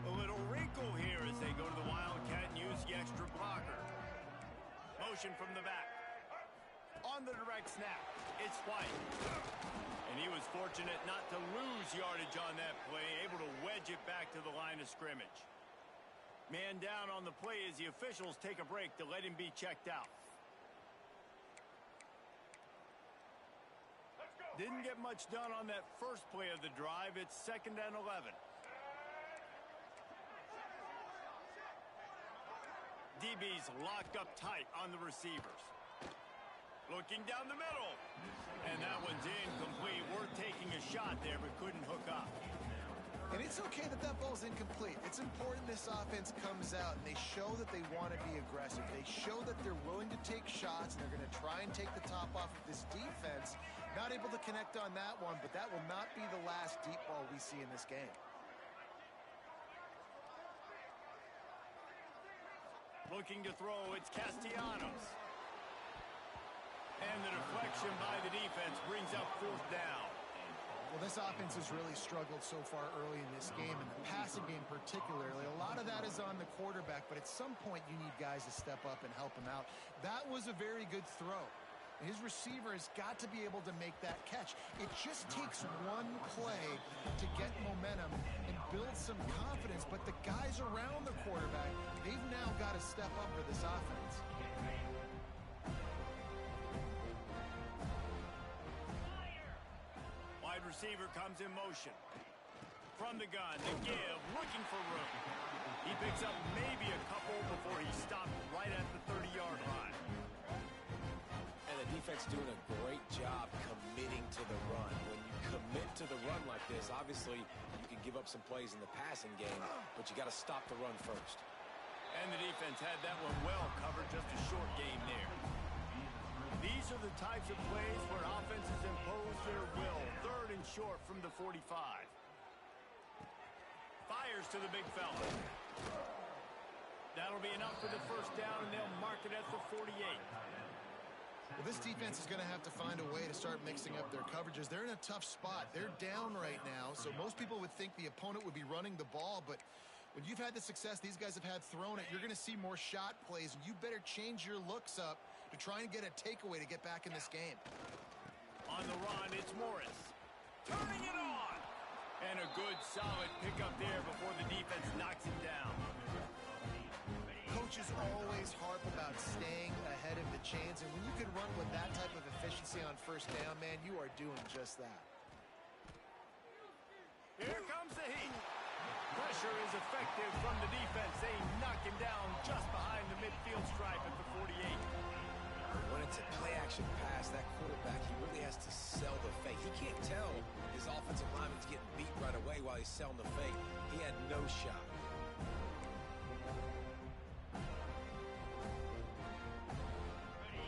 A little wrinkle here as they go to the Wildcat and use the extra blocker. Motion from the back. On the direct snap, it's White. And he was fortunate not to lose yardage on that play, able to wedge it back to the line of scrimmage. Man down on the play as the officials take a break to let him be checked out. Didn't get much done on that first play of the drive. It's 2nd and 11. DB's locked up tight on the receivers. Looking down the middle. And that one's incomplete. We're taking a shot there, but couldn't hook up. And it's okay that that ball's incomplete. It's important this offense comes out and they show that they want to be aggressive. They show that they're willing to take shots and they're going to try and take the top off of this defense. Not able to connect on that one, but that will not be the last deep ball we see in this game. Looking to throw, it's Castellanos. And the deflection by the defense brings up fourth down. Well, this offense has really struggled so far early in this game, and the passing game particularly. A lot of that is on the quarterback, but at some point you need guys to step up and help him out. That was a very good throw. His receiver has got to be able to make that catch. It just takes one play to get momentum and build some confidence, but the guys around the quarterback, they've now got to step up for this offense. Wide receiver comes in motion. From the gun, the give, looking for room. He picks up maybe a couple before he stopped right at the 30-yard line. And the defense doing a great job committing to the run. When you commit to the run like this, obviously you can give up some plays in the passing game, but you got to stop the run first. And the defense had that one well covered, just a short game there. These are the types of plays where offenses impose their will. Third and short from the 45. Fires to the big fella. That'll be enough for the first down, and they'll mark it at the 48. Well, this defense is going to have to find a way to start mixing up their coverages. They're in a tough spot. They're down right now, so most people would think the opponent would be running the ball, but when you've had the success these guys have had throwing it, you're going to see more shot plays, and you better change your looks up to try and get a takeaway to get back in this game. On the run, it's Morris. Turning it on! And a good, solid pickup there before the defense knocks it down. Coaches always harp about staying ahead of the chains, and when you can run with that type of efficiency on first down, man, you are doing just that. Here comes the heat. Pressure is effective from the defense. They knock him down just behind the midfield stripe at the 48. When it's a play-action pass, that quarterback, he really has to sell the fake. He can't tell his offensive lineman's getting beat right away while he's selling the fake. He had no shot.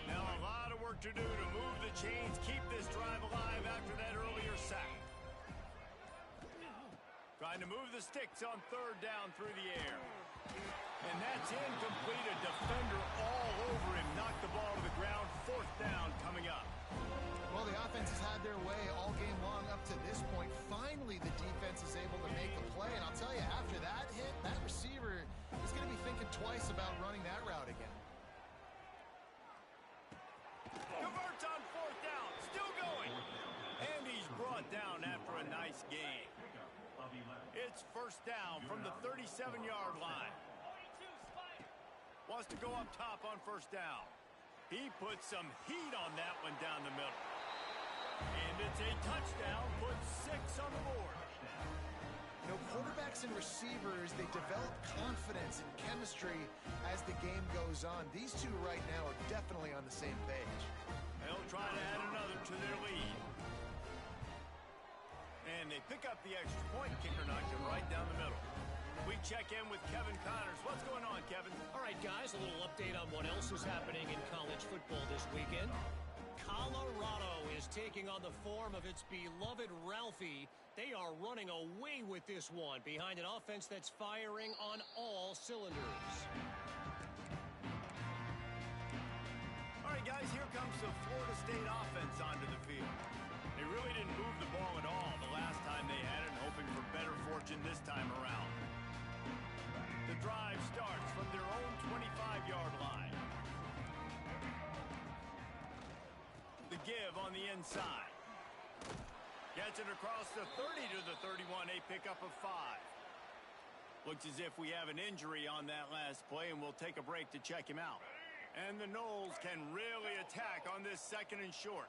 Now a lot of work to do to move the chains, keep this drive alive after that earlier sack. Trying to move the sticks on third down through the air. And that's incomplete. A defender all over him. Knocked the ball to the ground. Fourth down coming up. Well, the offense has had their way all game long up to this point. Finally, the defense is able to make a play. And I'll tell you, after that hit, that receiver is going to be thinking twice about running that route again. Converts on fourth down. Still going. And he's brought down after a nice gain. It's first down from the 37-yard line. Wants to go up top on first down. He puts some heat on that one down the middle. And it's a touchdown. Puts 6 on the board. You know, quarterbacks and receivers, they develop confidence and chemistry as the game goes on. These two right now are definitely on the same page. They'll try to add another to their lead. And they pick up the extra point. Kicker knocked it right down the middle. We check in with Kevin Connors. What's going on, Kevin? All right, guys, a little update on what else is happening in college football this weekend. Colorado is taking on the form of its beloved Ralphie. They are running away with this one behind an offense that's firing on all cylinders. All right, guys, here comes the Florida State offense onto the field. They really didn't move the ball at all the last time they had it, hoping for better fortune this time around. The drive starts from their own 25-yard line. The give on the inside. Gets it across the 30 to the 31, a pickup of 5. Looks as if we have an injury on that last play, and we'll take a break to check him out. And the Noles can really attack on this second and short.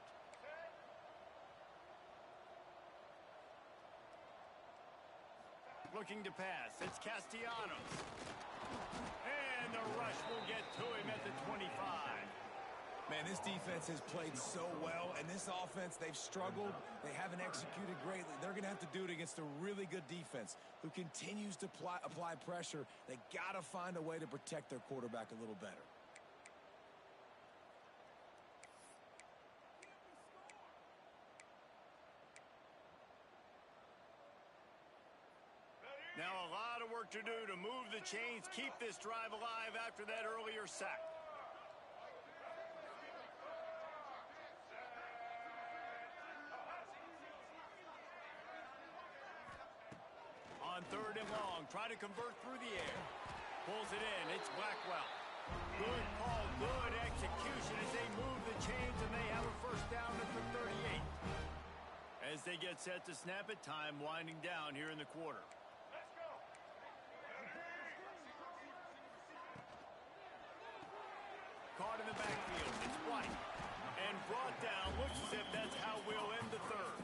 Looking to pass. It's Castellanos. And the rush will get to him at the 25. Man, this defense has played so well, and this offense, they've struggled. They haven't executed greatly. They're going to have to do it against a really good defense who continues to apply pressure. They got to find a way to protect their quarterback a little better. Now a lot of work to do to move the chains, keep this drive alive after that earlier sack. On third and long, try to convert through the air. Pulls it in, it's Blackwell. Good call, good execution as they move the chains and they have a first down at the 38. As they get set to snap it, time winding down here in the quarter. Caught in the backfield, it's White. And brought down, looks as if that's how we'll end the third.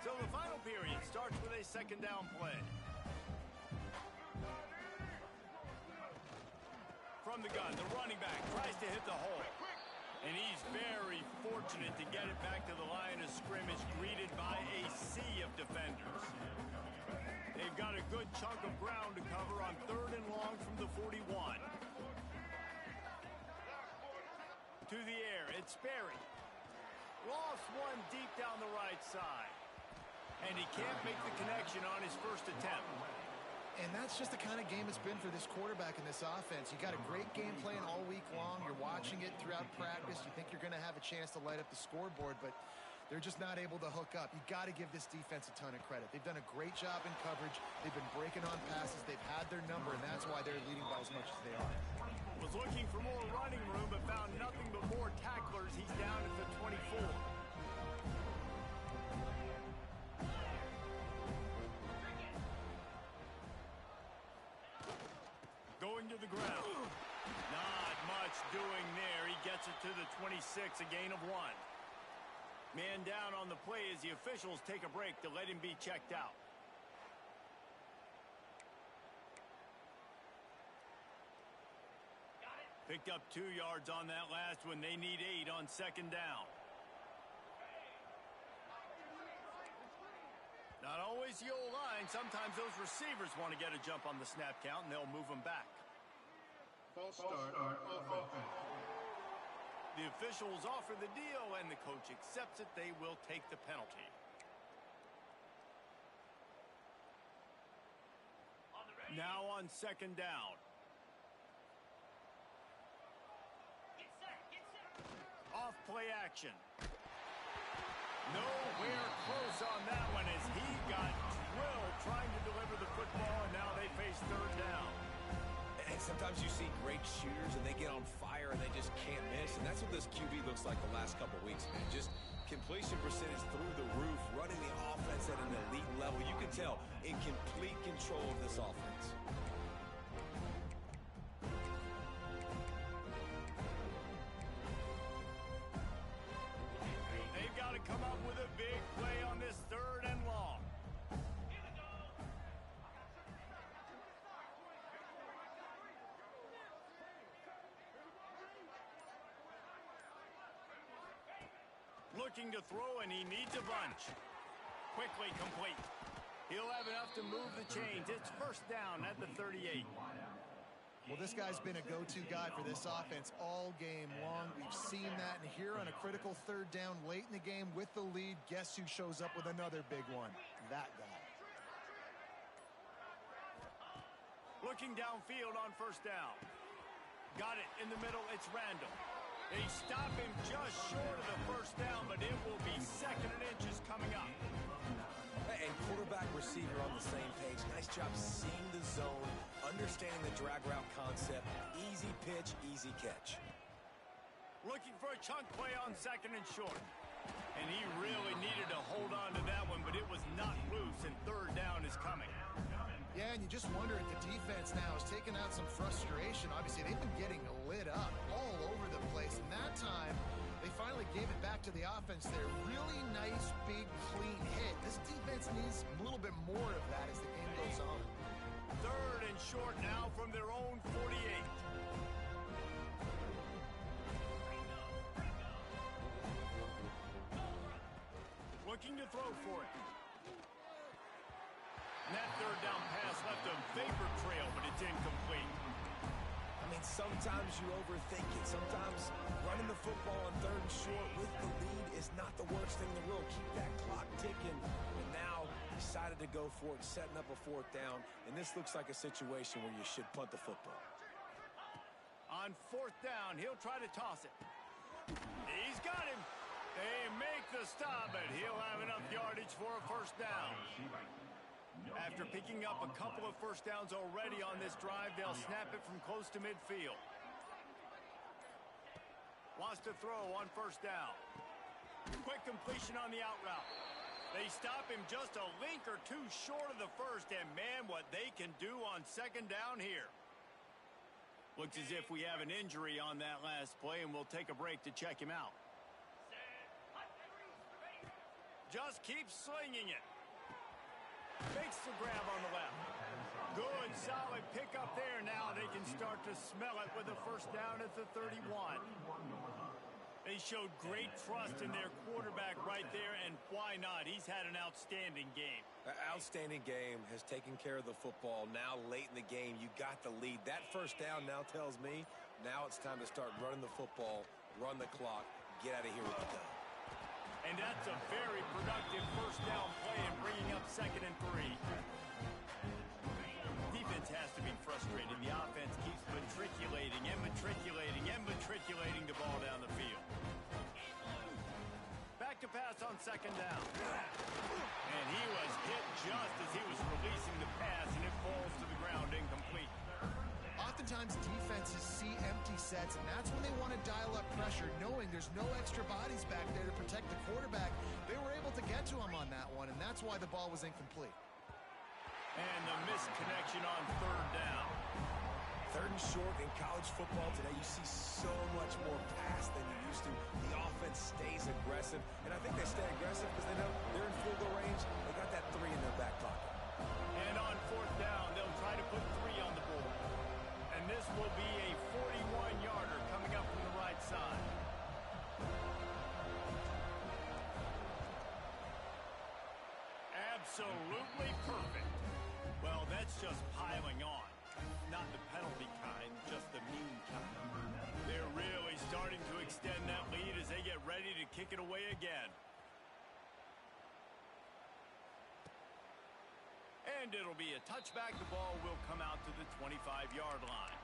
So the final period starts with a second down play. From the gun, the running back tries to hit the hole. And he's very fortunate to get it back to the line of scrimmage, greeted by a sea of defenders. They've got a good chunk of ground to cover on third and long from the 41. To the air, it's Sperry. Lost one deep down the right side. And he can't make the connection on his first attempt. And that's just the kind of game it's been for this quarterback in this offense. You got a great game plan all week long. You're watching it throughout practice. You think you're going to have a chance to light up the scoreboard, but they're just not able to hook up. You got to give this defense a ton of credit. They've done a great job in coverage. They've been breaking on passes. They've had their number, and that's why they're leading by as much as they are. Was looking for more running room, but found nothing but more tacklers. He's down at the 24. Going to the ground. Not much doing there. He gets it to the 26, a gain of 1. Man down on the play as the officials take a break to let him be checked out. Picked up 2 yards on that last one. They need 8 on second down. Not always the old line. Sometimes those receivers want to get a jump on the snap count, and they'll move them back. False start on offense. The officials offer the deal, and the coach accepts it. They will take the penalty. Now on second down. Off play action. Nowhere close on that one as he got drilled trying to deliver the football, and now they face third down. And sometimes you see great shooters and they get on fire and they just can't miss. And that's what this QB looks like the last couple weeks, man. Just completion percentage through the roof, running the offense at an elite level. You can tell in complete control of this offense. They've got to come up with a big play on this third and long. Looking to throw, and he needs a bunch. Quickly complete. He'll have enough to move the chains. It's first down at the 38. Well, this guy's been a go-to guy for this offense all game long. We've seen that, and here on a critical third down late in the game with the lead, guess who shows up with another big one? That guy. Looking downfield on first down. Got it in the middle. It's Randall. They stop him just short of the first down, but it will be second and inches coming up. And quarterback receiver on the same page. Nice job seeing the zone, understanding the drag route concept. Easy pitch, easy catch. Looking for a chunk play on second and short. And he really needed to hold on to that one, but it was not loose, and third down is coming. Yeah, and you just wonder if the defense now is taking out some frustration. Obviously, they've been getting lit up all over the place. And that time, they finally gave it back to the offense there. Really nice, big, clean hit. This defense needs a little bit more of that as the game goes on. Third and short now from their own 48. Looking to throw for it. And that third down pass left a vapor trail, but it's incomplete. I mean, sometimes you overthink it. Sometimes running the football on 3rd and short with the lead is not the worst thing in the world. Keep that clock ticking. And now decided to go for it, setting up a 4th down. And this looks like a situation where you should punt the football. On 4th down, he'll try to toss it. He's got him. They make the stop, but he'll have enough yardage for a 1st down. After picking up a couple of 1st downs already on this drive, they'll snap it from close to midfield. Wants to throw on 1st down. Quick completion on the out route. They stop him just a link or two short of the 1st, and man, what they can do on 2nd down here. Looks as if we have an injury on that last play, and we'll take a break to check him out. Just keeps slinging it. Makes the grab on the left. Good, solid pickup there. Now they can start to smell it with a 1st down at the 31. They showed great trust in their quarterback right there, and why not? He's had an outstanding game. Outstanding game, has taken care of the football. Now late in the game, you got the lead. That 1st down now tells me now it's time to start running the football, run the clock, get out of here with the dub. And that's a very productive 1st down play and bringing up 2nd and 3. Defense has to be frustrated. The offense keeps matriculating and matriculating and matriculating the ball down the field. Back to pass on 2nd down. And he was hit just as he was releasing the pass, and it falls to the ground incomplete. Oftentimes defenses see empty sets, and that's when they want to dial up pressure, knowing there's no extra bodies back there to protect the quarterback. They were able to get to him on that one, and that's why the ball was incomplete. And the missed connection on 3rd down. 3rd and short in college football today, you see so much more pass than you used to. The offense stays aggressive, and I think they stay aggressive because they know they're in field goal range. They got that 3 in their back pocket. And on 4th down, they'll try to put 3 on the board. And this will be a 41-yarder coming up from the right side. Absolutely perfect. Well, that's just piling on. Not the penalty kind, just the mean kind. They're really starting to extend that lead as they get ready to kick it away again. And it'll be a touchback. The ball will come out to the 25-yard line.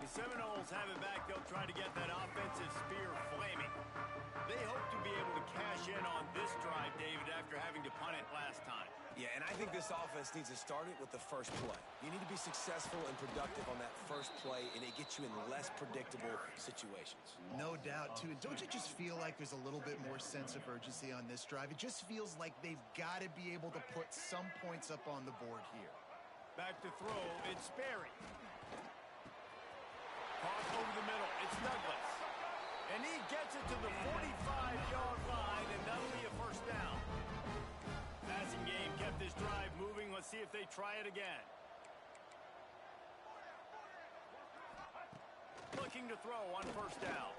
The Seminoles have it back. They'll try to get that offensive spear flaming. They hope to be able to cash in on this drive, David, after having to punt it last time. Yeah, and I think this offense needs to start it with the first play. You need to be successful and productive on that first play, and it gets you in less predictable situations. No doubt, too. And don't you just feel like there's a little bit more sense of urgency on this drive? It just feels like they've got to be able to put some points up on the board here. Back to throw, it's Sperry. Caught over the middle, it's Douglas. And he gets it to the 45-yard line, and that'll be a 1st down. Passing game kept this drive moving. Let's see if they try it again. Looking to throw on 1st down.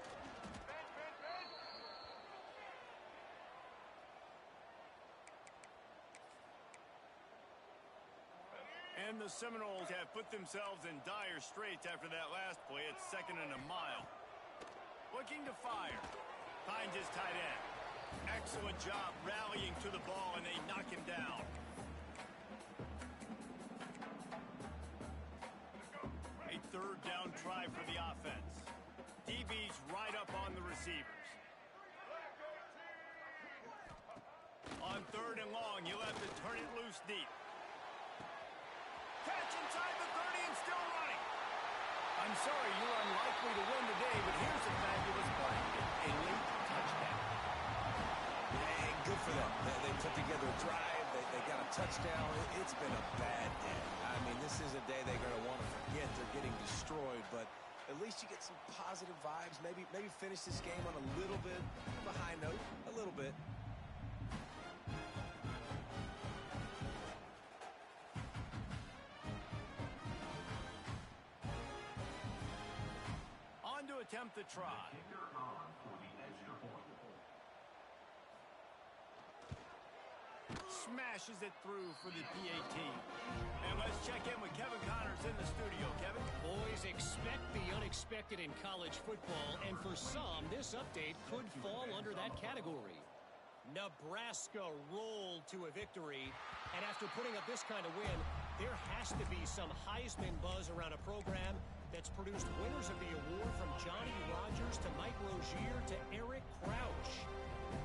And the Seminoles have put themselves in dire straits after that last play. It's 2nd and a mile. Looking to fire. Finds his tight end. Excellent job rallying to the ball, and they knock him down. A 3rd down try for the offense. DB's right up on the receivers. On 3rd and long, you'll have to turn it loose deep. Catch inside the 30 and still running. I'm sorry, you're unlikely to win today, but here's a fabulous play. A late touchdown. Hey, good for them. They put together a drive. They got a touchdown. It's been a bad day. I mean, this is a day they're going to want to forget. They're getting destroyed, but at least you get some positive vibes. Maybe finish this game on a little bit of a high note. A little bit. attempt the try. Smashes it through for the PAT. And let's check in with Kevin Connors in the studio. Kevin? Boys, expect the unexpected in college football, and for some, this update could fall under that category. Nebraska rolled to a victory, and after putting up this kind of win, there has to be some Heisman buzz around a program that's produced winners of the award from Johnny Rodgers to Mike Rozier to Eric Crouch.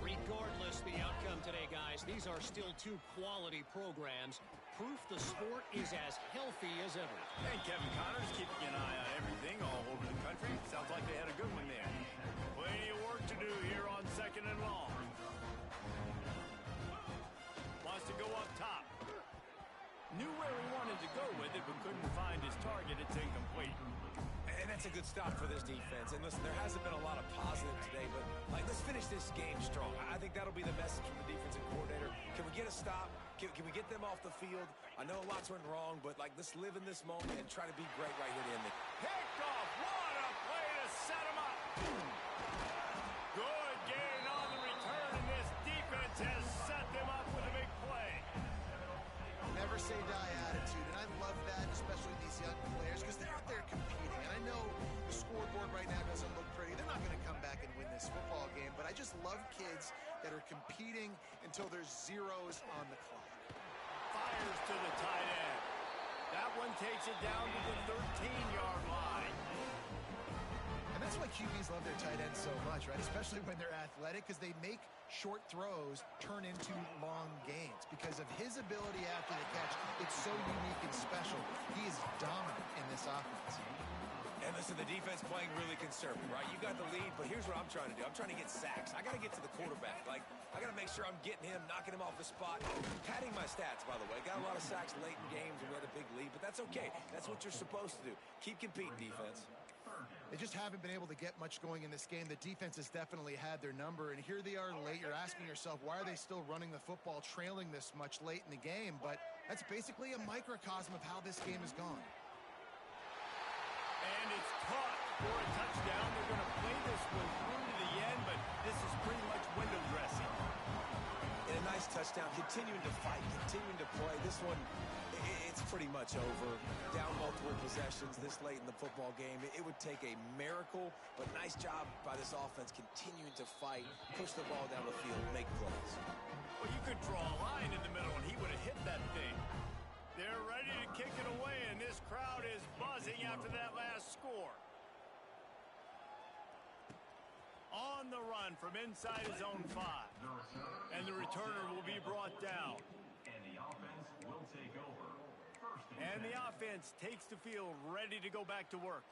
Regardless the outcome today, guys, these are still two quality programs. Proof the sport is as healthy as ever. And Kevin Connors keeping an eye on everything all over the country. Sounds like they had a good one there. Plenty of work to do here on 2nd and long. Wants to go up top. Knew where he wanted to go with it, but couldn't find his target. It's incomplete. And that's a good stop for this defense. And listen, there hasn't been a lot of positive today, but let's finish this game strong. I think that'll be the message from the defensive coordinator. Can we get a stop? Can we get them off the field? I know lots went wrong, but let's live in this moment and try to be great right here at the end. Picked off. What a play to set him up. Good gain on the return, and this defense has set them up with a big play. Never say die attitude, and I love that, especially these young players, because they're out there competing. And I know the scoreboard right now doesn't look pretty. They're not going to come back and win this football game, but I just love kids that are competing until there's zeros on the clock. Fires to the tight end. That one takes it down to the 13-yard line. And that's why QBs love their tight ends so much, right? Especially when they're athletic, because they make short throws turn into long gains. Because of his ability after the catch, it's so unique and special. He is dominant in this offense. And listen, the defense playing really conservative, right? You got the lead, but here's what I'm trying to do. I'm trying to get sacks. I got to get to the quarterback. I got to make sure I'm getting him, knocking him off the spot. Padding my stats, by the way. Got a lot of sacks late in games when we had a big lead, but that's okay. That's what you're supposed to do. Keep competing, defense. They just haven't been able to get much going in this game. The defense has definitely had their number, and here they are late. You're asking yourself, why are they still running the football, trailing this much late in the game? But that's basically a microcosm of how this game has gone. And it's caught for a touchdown. They're going to play this one through to the end, but this is pretty much window dressing. And a nice touchdown, continuing to fight, continuing to play. This one, it's pretty much over. Down multiple possessions this late in the football game. It would take a miracle, but nice job by this offense continuing to fight, push the ball down the field, make plays. Well, you could draw a line in the middle, and he would have hit that thing. They're ready to kick it away, and this crowd is buzzing after that last score. On the run from inside his own 5. And the returner will be brought down. And the offense will take over. And the offense takes the field, ready to go back to work.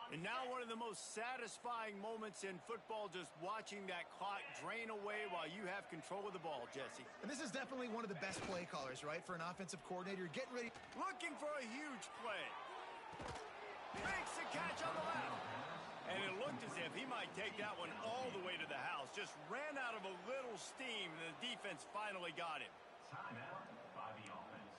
And now one of the most satisfying moments in football, just watching that clock drain away while you have control of the ball, Jesse. And this is definitely one of the best play callers, right, for an offensive coordinator. Getting ready. Looking for a huge play. Makes the catch on the left. And it looked as if he might take that one all the way to the house. Just ran out of a little steam, and the defense finally got him. Timeout by the offense.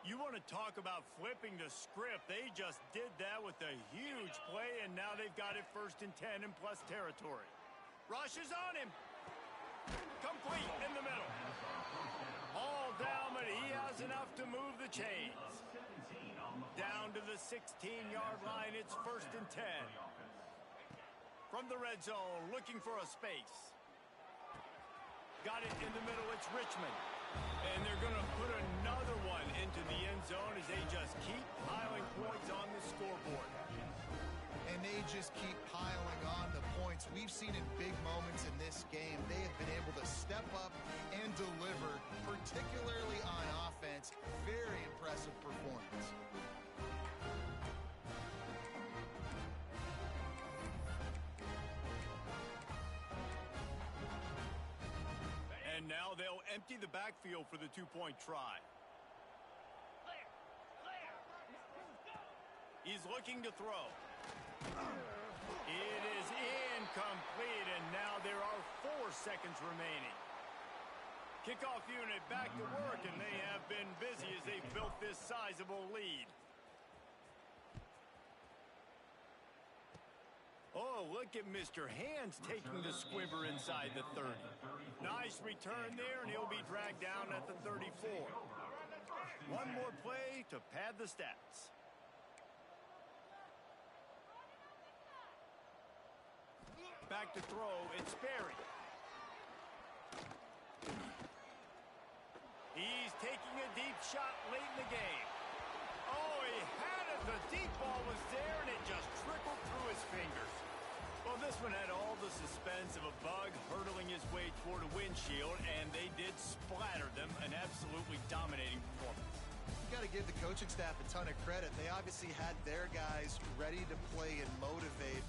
You want to talk about flipping the script. They just did that with a huge play, and now they've got it 1st and 10 in plus territory. Rush is on him. Complete in the middle. All down, but he has enough to move the chains. Down to the 16-yard line, it's 1st and 10. From the red zone, looking for a space. Got it in the middle, it's Richmond. And they're going to put another one into the end zone as they just keep piling points on the scoreboard. And they just keep piling on the points. We've seen in big moments in this game, they have been able to step up and deliver, particularly on offense. Very impressive performance. And now they'll empty the backfield for the two-point try. He's looking to throw. It is incomplete, and now there are 4 seconds remaining. Kickoff unit back to work, and they have been busy as they've built this sizable lead. Oh, look at Mr. Hands taking the squibber inside the 30. Nice return there, and he'll be dragged down at the 34. One more play to pad the stats. Back to throw, it's Sperry. He's taking a deep shot late in the game. Oh, he had it. The deep ball was there, and it just trickled through his fingers. Well, this one had all the suspense of a bug hurtling his way toward a windshield, and they did splatter them. An absolutely dominating performance. You got to give the coaching staff a ton of credit. They obviously had their guys ready to play and motivate,